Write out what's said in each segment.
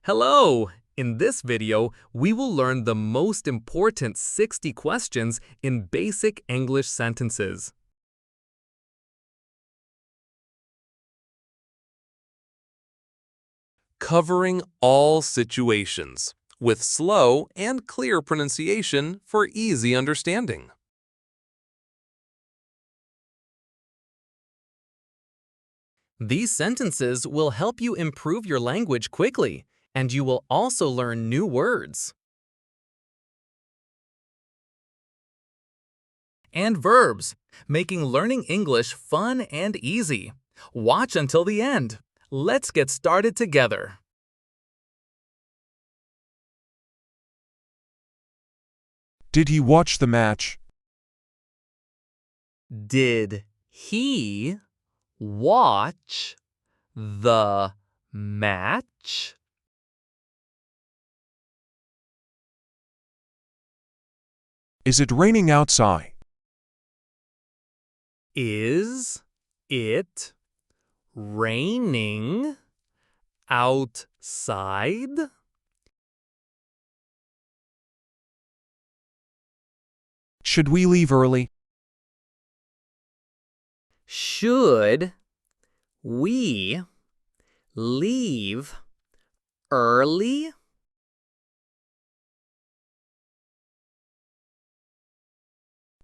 Hello! In this video, we will learn the most important 60 questions in basic English sentences. Covering all situations, with slow and clear pronunciation for easy understanding. These sentences will help you improve your language quickly, and you will also learn new words. And verbs, making learning English fun and easy. Watch until the end. Let's get started together. Did he watch the match? Did he watch the match? Is it raining outside? Is it raining outside? Should we leave early? Should we leave early?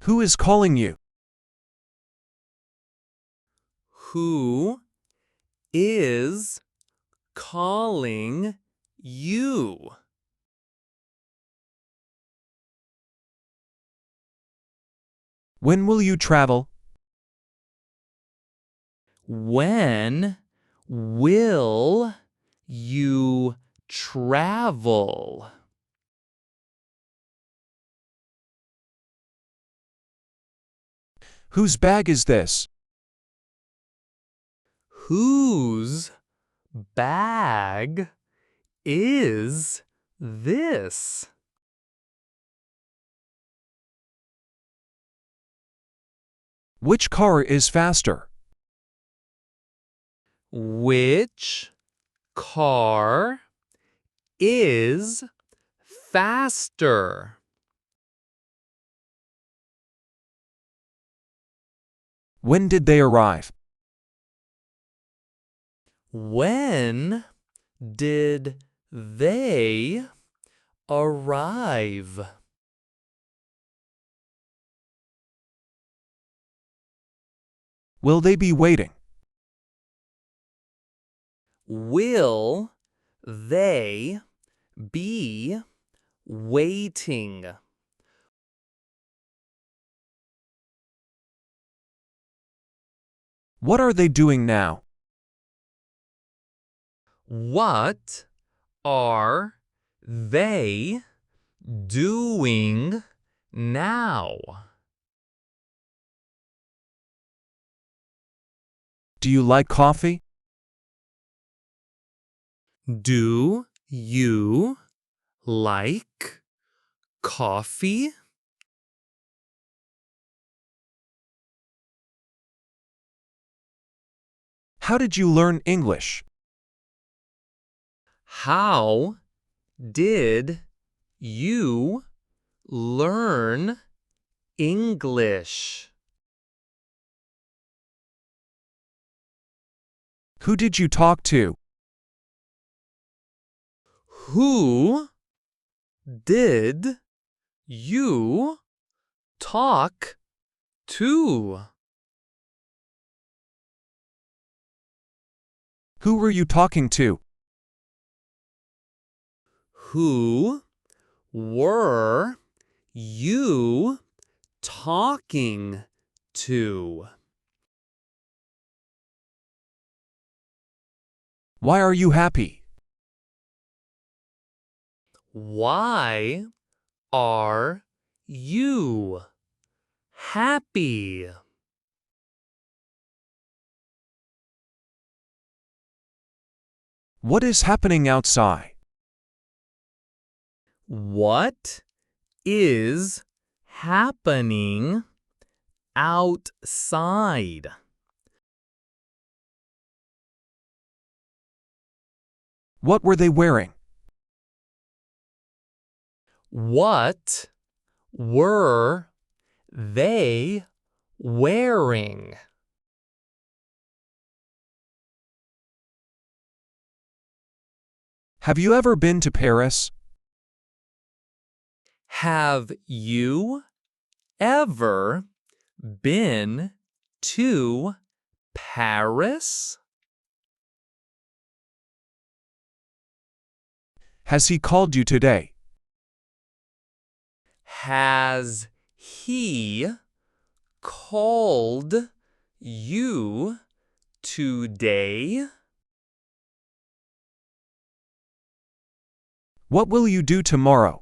Who is calling you? Who is calling you? When will you travel? When will you travel? Whose bag is this? Whose bag is this? Which car is faster? Which car is faster? When did they arrive? When did they arrive? Will they be waiting? Will they be waiting? What are they doing now? What are they doing now? Do you like coffee? Do you like coffee? How did you learn English? How did you learn English? Who did you talk to? Who did you talk to? Who were you talking to? Who were you talking to? Why are you happy? Why are you happy? What is happening outside? What is happening outside? What were they wearing? What were they wearing? Have you ever been to Paris? Have you ever been to Paris? Has he called you today? Has he called you today? What will you do tomorrow?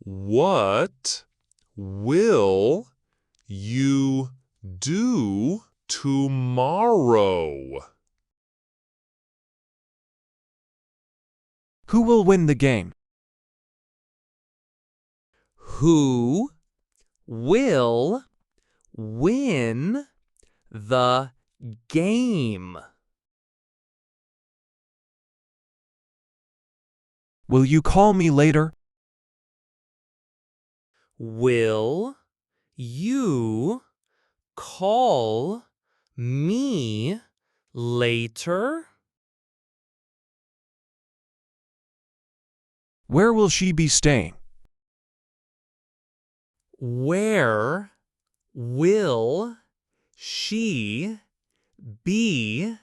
What will you do tomorrow? Who will win the game? Who will win the game? Will you call me later? Will you call me later? Where will she be staying? Where will she be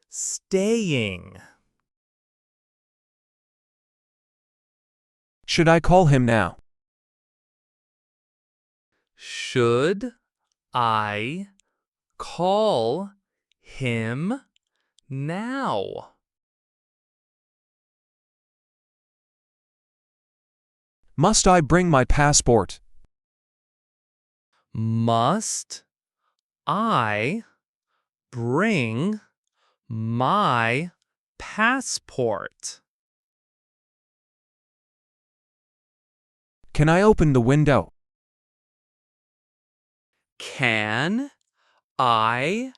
staying? Should I call him now? Should I call him now? Must I bring my passport? Must I bring my passport? Can I open the window? Can I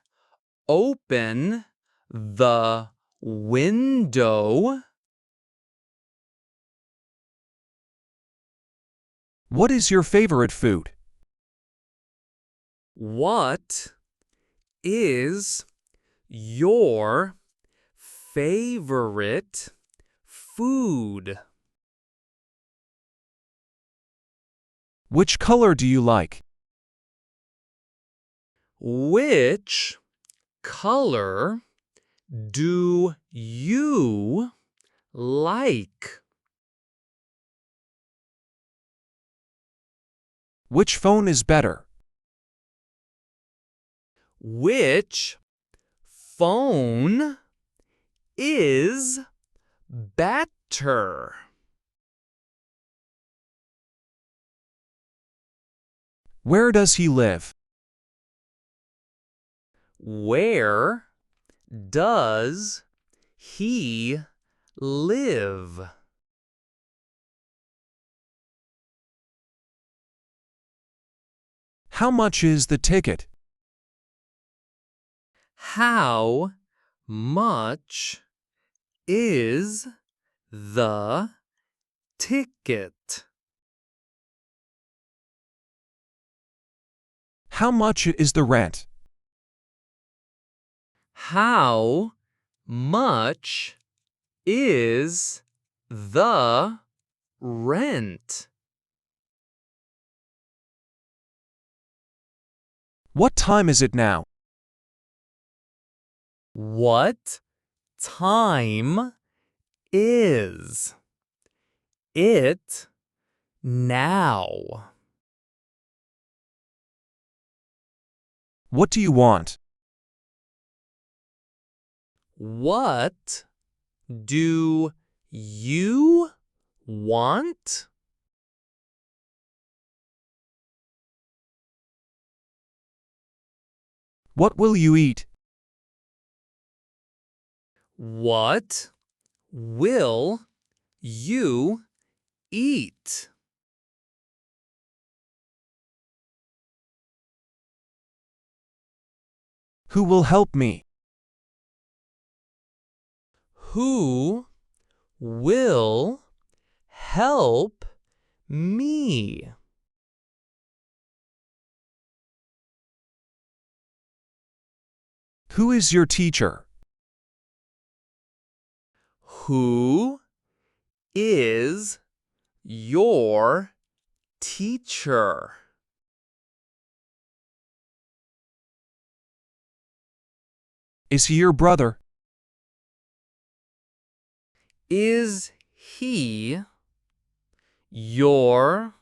open the window? What is your favorite food? What is your favorite food? Which color do you like? Which color do you like? Which phone is better? Which phone is better? Where does he live? Where does he live? How much is the ticket? How much is the ticket? How much is the rent? How much is the rent? What time is it now? What time is it now? What do you want? What do you want? What will you eat? What will you eat? Who will help me? Who will help me. Who is your teacher? Who is your teacher? Is he your brother? Is he your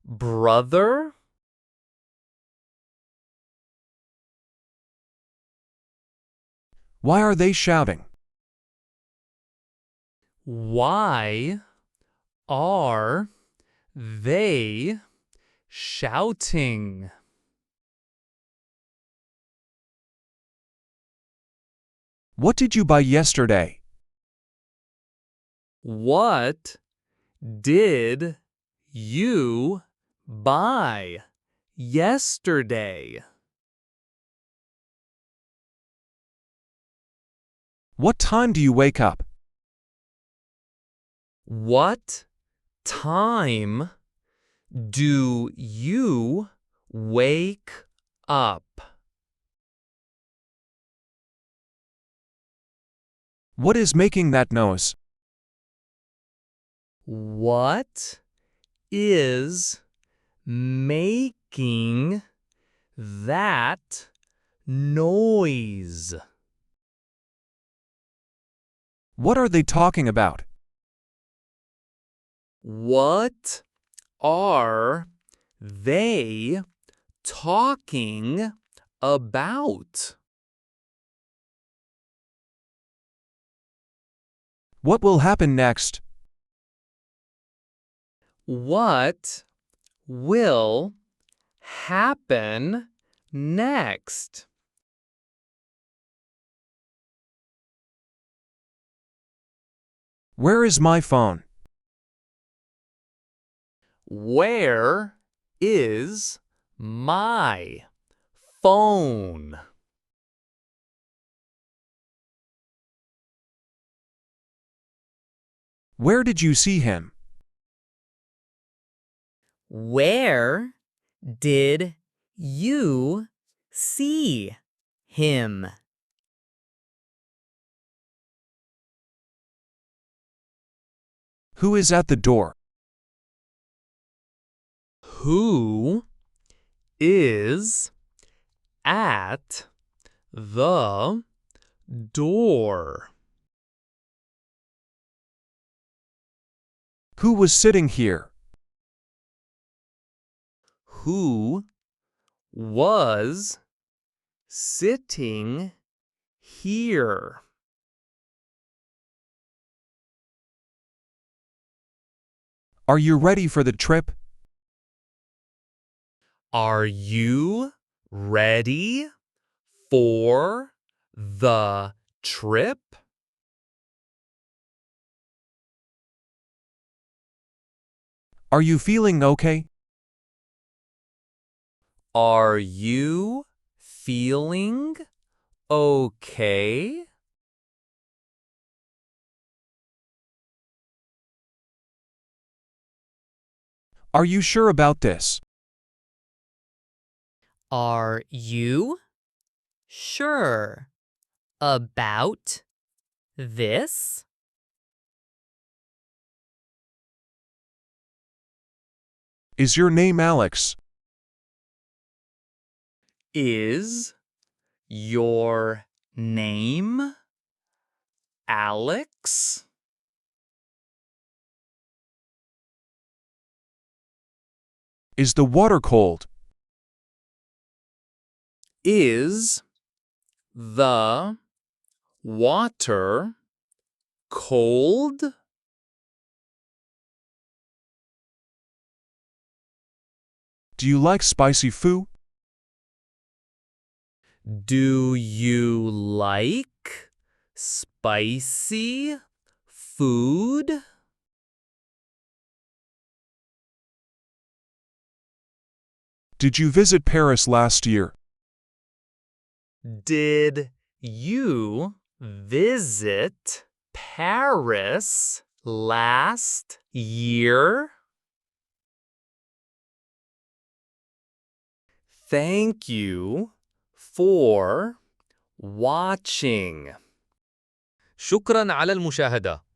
brother? Why are they shouting? Why are they shouting? What did you buy yesterday? What did you buy yesterday? What time do you wake up? What time do you wake up? What is making that noise? What is making that noise? What are they talking about? What are they talking about? What will happen next? What will happen next? Where is my phone? Where is my phone? Where did you see him? Where did you see him? Who is at the door? Who is at the door? Who was sitting here? Who was sitting here? Are you ready for the trip? Are you ready for the trip? Are you feeling okay? Are you feeling okay? Are you sure about this? Are you sure about this? Is your name Alex? Is your name Alex? Is the water cold? Is the water cold? Do you like spicy food? Do you like spicy food? Did you visit Paris last year? Did you visit Paris last year. Thank you for watching. شكراً على المشاهدة.